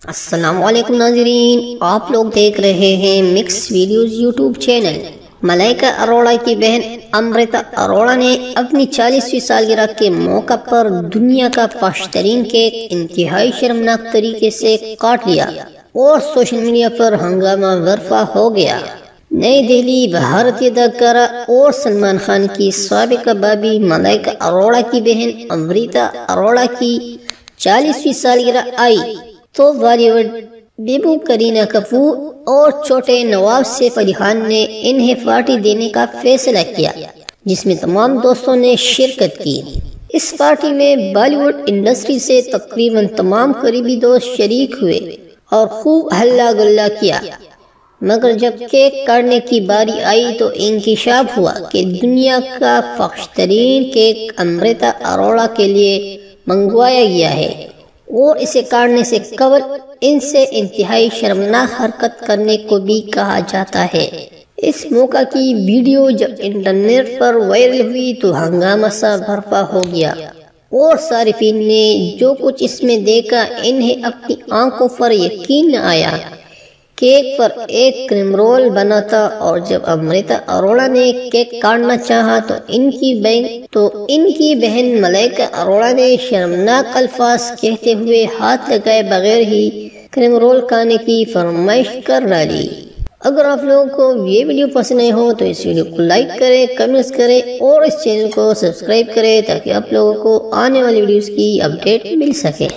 السلام علیکم ناظرین، آپ لوگ دیکھ رہے ہیں مکس ویڈیوز یوٹیوب چینل۔ ملائکہ اروڑا کی بہن امریتا اروڑا نے اپنی 40ویں سالگرہ کے موقع پر دنیا کا فحش ترین کیک انتہائی شرمناک طریقے سے کاٹ لیا اور سوشل میڈیا پر ہنگامہ برپا ہو گیا۔ نئی دہلی، بھارتی اداکارہ اور سلمان خان کی سابقہ بابی ملائکہ اروڑا کی بہن امریتا اروڑا کی 40ویں سالگرہ آئی تو بالی ووڈ بیبو کرینا کپور اور چھوٹے نواب سیف علی خان نے انہیں پارٹی دینے کا فیصلہ کیا، جس میں تمام دوستوں نے شرکت کی۔ اس پارٹی میں بالی ووڈ انڈسٹری سے تقریباً تمام قریبی دوست شریک ہوئے اور خوب ہلا گلا کیا، مگر جب کیک کاٹنے کی باری آئی تو انکشاف ہوا کہ دنیا کا فحش ترین کیک امریتا اروڑا کے لیے منگوایا گیا ہے اور اسے کاٹنے سے قبل ان سے انتہائی شرمناک حرکت کرنے کو بھی کہا جاتا ہے۔ اس موقع کی ویڈیو جب انٹرنیٹ پر وائرل ہوئی تو ہنگامہ سا برپا ہو گیا اور صارفین نے جو کچھ اس میں دیکھا انہیں اپنی آنکھوں پر یقین نہ آیا۔ کیک پر ایک کریم رول بنا تھا اور جب امریتا اروڑا نے کیک کاٹنا چاہا تو ان کی بہن ملائکہ اروڑا نے شرمناک الفاظ کہتے ہوئے ہاتھ لگائے بغیر ہی کریم رول کھانے کی فرمائش کر ڈالی۔ اگر آپ لوگوں کو یہ ویڈیو پسند آئی ہو تو اس ویڈیو کو لائک کریں، کمنٹس کریں اور اس چینل کو سبسکرائب کریں تاکہ آپ لوگوں کو آنے والی ویڈیوز کی اپڈیٹ مل سکے۔